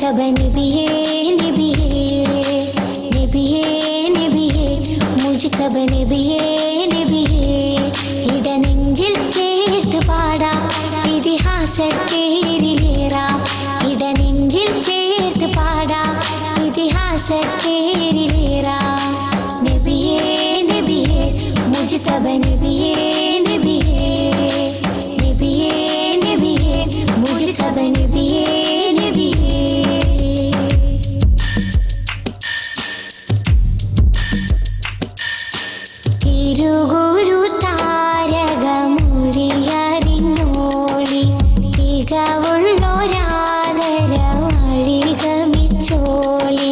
Mojtaba നബിയേ നബിയേ നബിയേ നബിയേ മുജ്തബ നബിയേ നബിയേ ഇടനെഞ്ചിൽ ചേർത്ത് പാടാം ഇതിഹാസക്കേരിലേറാം ഇടനെഞ്ചിൽ ചേർത്ത് പാടാം ഇതിഹാസക്കേരിലേറാം നബിയേ നബിയേ മുജ്തബ നബിയേ നബിയേ നബിയേ നബിയേ മുജ്തബ നബിയേ നബിയേ തിരുഗുരു താരകമൊഴിയറിഞ്ഞോളി തികവുള്ളൊരാദര വഴിഗമിച്ചോളി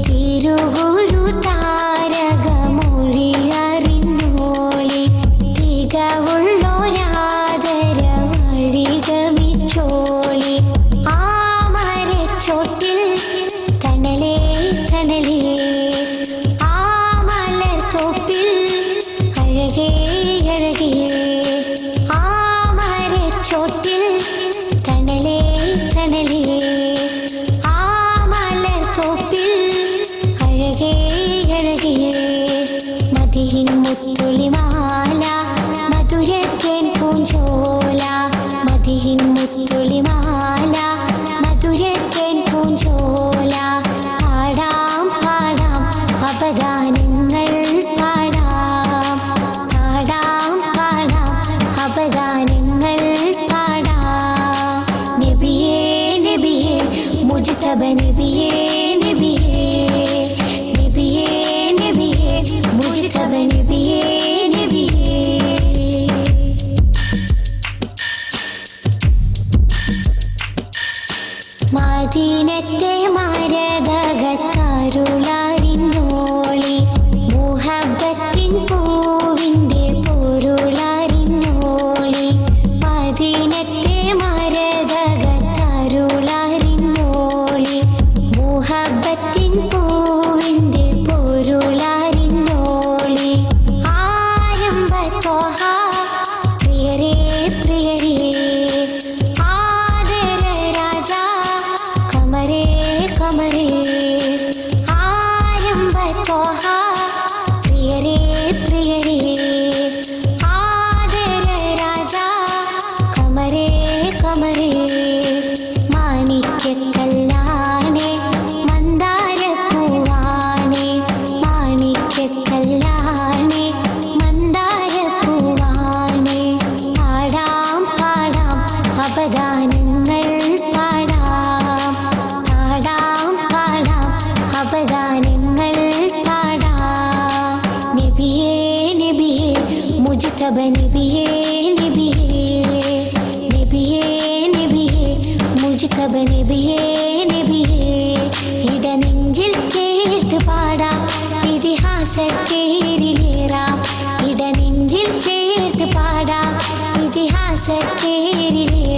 തിരുഗുരു താരകമൊഴിയറിഞ്ഞോളി തികവുള്ളൊരാദര വഴിഗമിച്ചോളി ആ മരച്ചോട്ടിൽ തണലേ തണലേ ആ മലർത്തോപ്പിൽ അഴകേ അഴകേ ആ മരച്ചോട്ടിൽ തണലേ തണലേ ആ മലർത്തോപ്പിൽ അഴകേ അഴകേ മതിയിൻ മുത്തുളിമാല മധുരത്തേൻ പൂഞ്ചോല മതിയിൻ മുത്തുളിമാല മധുരത്തേൻ പൂഞ്ചോല പാടാം പാടാം അപദാനങ്ങൾ പാടാം പാടാം പാടാം അപദാനങ്ങൾ പാടാം നബിയേ നബിയേ മുജ്തബ നബിയേ നബിയേ നബിയേ നബിയേ മുജ്തബ നബിയേ നബിയേ മദീനത്തെ മരതകത്തരുളറിഞ്ഞോളി മുഹബ്ബത്തിൻ പൂവിൻ്റെ പൊരുളറിഞ്ഞോളി മദീനത്തെ മരതകത്തരുളറിഞ്ഞോളി മുഹബ്ബത്തിൻ പൂവിൻ്റെ പൊരുളറിഞ്ഞോളി ആരംഭത്തോഹ പ്രിയരേ പ്രിയരേ ആദര രാജാ കമരേ കമരേ ആരംഭത്തോഹ പ്രിയരേ പ്രിയരേ ആദര രാജാ കമരേ കമരേ മാണിക്യക്കല്ലാണേ മന്ദാരപ്പൂവാണേ മാണിക്യക്കല്ലാണേ മന്ദാരപ്പൂവാണേ പാടാം പാടാം അപദാനങ്ങൾ പാടാം പാടാം പാടാം അപദാനങ്ങൾ പാടാം നബിയേ നബിയേ മുജ്തബ നബിയേ നബിയേ നബിയേ നബിയേ മുജ്തബ നബിയേ നബിയേ ഇടനെഞ്ചിൽ ചേർത്ത് പാടാം ഇതിഹാസക്കേരിലേറാം ഇടനെഞ്ചിൽ ചേർത്ത് പാടാം ഇതിഹാസക്കേരിലേറാം